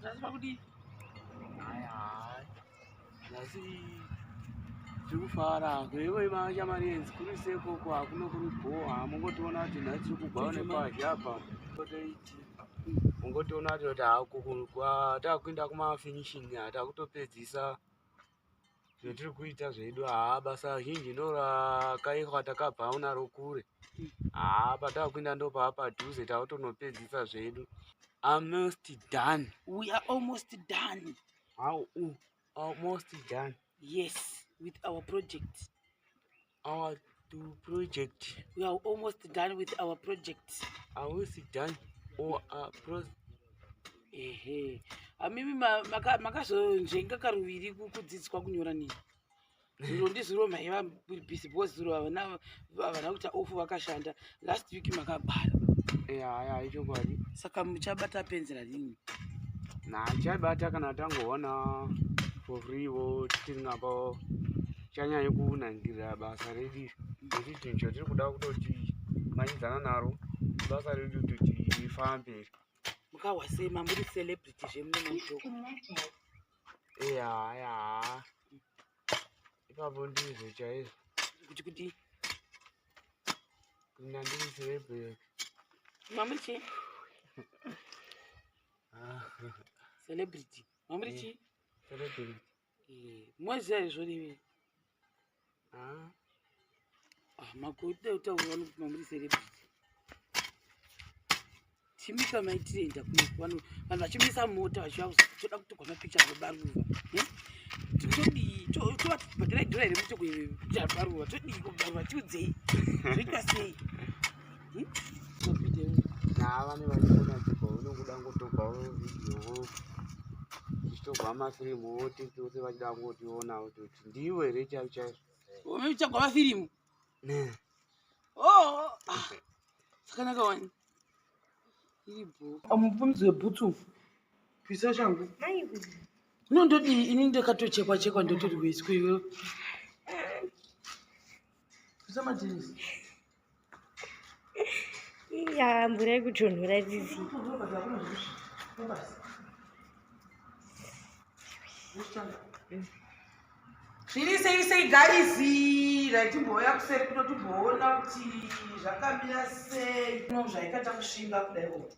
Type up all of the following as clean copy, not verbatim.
Lazima kudi. Aya. Nasi tikufara kwewe manja marenzi kuri seko kwa kuno kuri goa mungotiona kuti nhasi kugwaone pazha apa totoiti mungotiona kuti hakukurwa takuenda kumafinishing atakutopedzisa zvetiri kuita zvedu basa zhinji ndo rakaikwa takabva unaro kure patakuenda ndo padhuze takutonopedzisa zvedu. Almost done. We are almost done. How? Almost done. Yes, with our project. Our project. We are almost done with our project. Almost done. Or mimi makazonzvenga karuviri kudzidziswa kunyora nini zviro ndizviro maiva busy boss zviro havana kuita ofu vakashanda last week makabhala haya ichokwadi saka muchabata penzera rini chabata kana tangoona for freewo tiringapa chanyanya kunangirira basa redu kuti chinhu chatiri kuda kutoti manyidzana naro basa redu kuti rifambe mukawasema muri celebrity zvemunomaitoko haya ipapo ndizvo chaizvo kuti kuna ndiri celebrity mamuri chii celebrity mamuri chii celebrity mwaziva izvo rive magoda utaurwa kuti mamuri celebrity chimika maitirenda vanhu vachimisa mota vachitoda kutorwa mapicha abaruva todii tobhadhira idhora here mutokuita baruva todii kubaruva tiudzei zvoitwa sei vane vachiona dzibva unokuda ngotobvawo vhidhiyowo tichitobva mafirimuwo tose vachida ngotiona kuti ndiwe here chaizvo chaizvo uchagwa mafirimu sakanaka wani amupumzi webhutsu pisa changu nondodii ini ndakatochekwa chekwa ndotori wesikweyo pisa matenisi mvura yekutonhora zizi zviri sei gaizi raitimboya kuseri kuno timboona kuti zvakamira sei no zvaikata kusvinga kudaiwo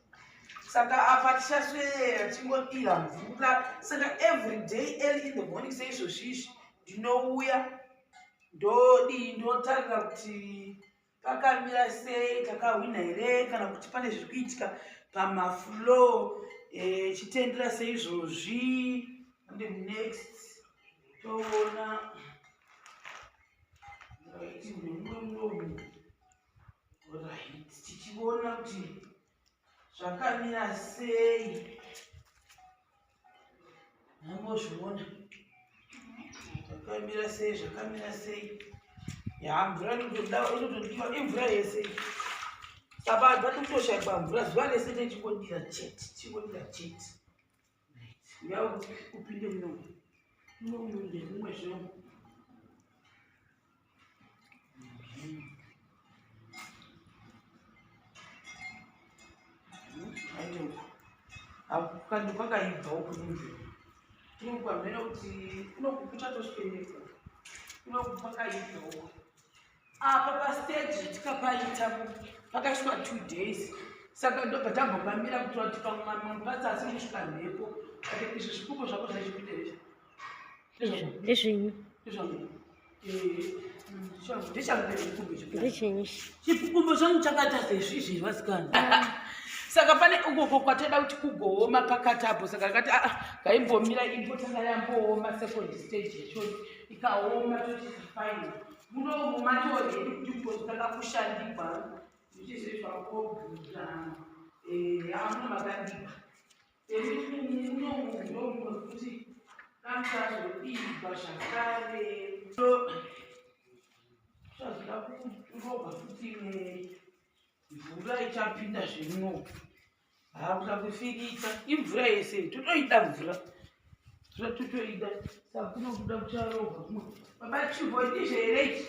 saka apa tichaswera tingodira mvura saka every day early in the morning seizvozvizvi ndinouya ndotarira kuti pakamira sei takahwina here kana kuti pane zviri kuitika pamaflow chitendera seizvozvi and next toona tichiona kuti zvakamira sei nambozviona zvakamira sei mvura inotodiwa imvura yese saka vatotoshaikwa mvura zuva rese techingodira chete uya upinde mumwe zvino kandi kwakaibva ukunimvura inokwamhena kuti kunokukuchatoswendeka kunokwakaibva uko apa pastage tikapaita pakasvika 2 days saka ndobva tambopamira kutora kuti pamapatsi asi kusvika mhepo ati izvi zvipfuko zvako zvaichipinderecha ndezvenyu chipfukumbo changu chakaita sezvizvi vasikana saka pane ukoko kwatoda kuti kugooma pakati apo saka akati ngaimbomira imbotanga yambooma second stage yacho ikaoma tochizifaina munomu matoredi kuti kutotanga kushandikwa zvichizvezvakoguda amuno makandiba munomu kuti kamutazvodibva zvakare zvazoda kurogwa futi mvura ichapinda zvemwo hakuda kufirita imvura yese totoida mvura totoida saka kunokuda kucharogwa kumwe baba chibho ndizverechi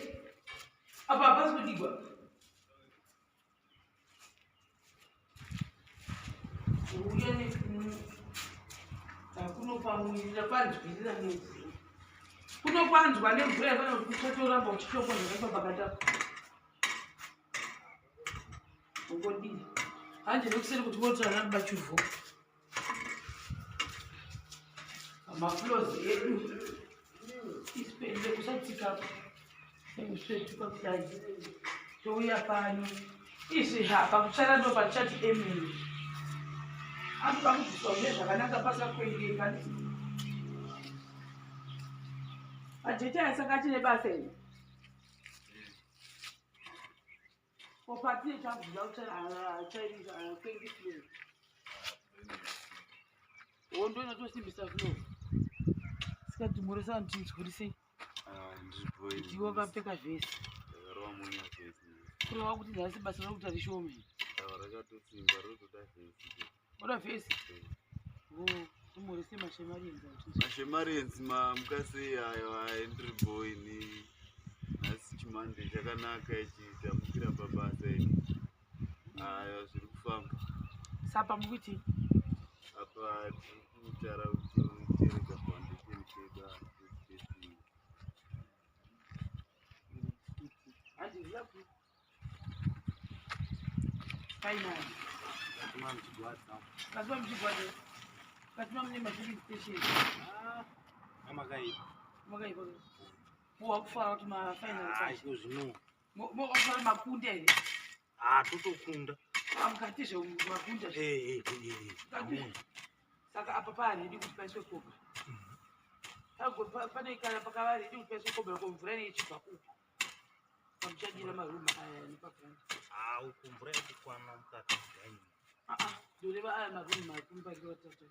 apa hapasi kudigwa uye pamuviri kwanzwirira nemvura kunokwanzwa nemvura yakana kuti uchatoramba uchitokwa zvakapapakata ungodini hanje nekuseri kuti motorana bachuvho maflozi edu isipende kusatsikapo nekusvetuka kudai touya pano izvi hapa kuchara ndo pachati emiri anoda kubviswa mune zvakanaka pasakwendenga ajeti ayasaka tine basa iri popatine tabvira kuchairikwengi flow wondo inotosimbisa flow sikadzimurisa ntinzwirisei kuti wakapfeka vhesi kureva kuti nhasi basa rokuti harishome oda vhesi umurise mashemarenzi mamukasei ayo aendriboy nhasi chimande chakanaka ichi tamukira pabasa ini ayo zviri kufamba sapa mukuti apa tiri kutaura kuti tirega foundation cheda handiziraku finally kasima muchigwadza kasima mune mafilling station makaipa wakufara kuti mafinal mokafara makunda here totokunda amukati zvemakunda saka apa paharedi kuti paiswe koga panoikana pakava redi kuti paiswe koga komvura neichibva uku pamuchadira maruma aya nepaganda ukumvura yakukwana mukati ndoreva aya marumu makumbarira tata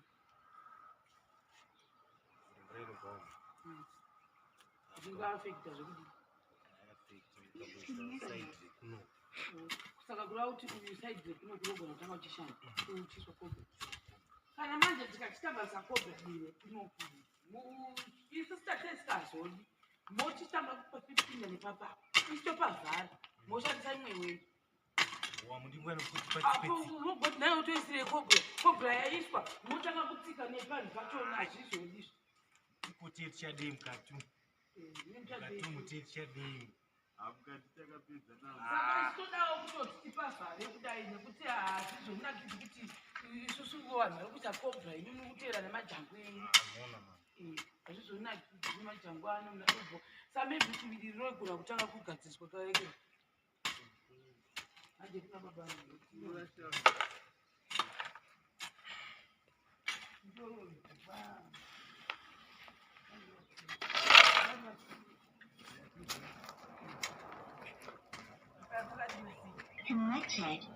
zvingaafekta zvekuti saka kureva kuti kusaidi dzekuno kunogona kutanga uchishanda uchiswa koga kana manje tikachitambasa koga dire isu sitatesingazoni mochitamba papipinda nepapa isitopavhara moshandisa imwe wei nayo utoisire kogra yaiswa motanga kutsika nepanhu pachona hazvizodizvo kuti tichadei mukati tichadei mukati takapedza saka isitodawo kutoti tipavhare kudai nekuti hazvizonakidzi kuti isusu vanhu vari kuita kogra inini kutera nemajango enyu hazvizonakidzi nemajango anonaobvo sa maybe tiviri rinogona kutanga kugadziriswa karekera hanje kuna baba Connected.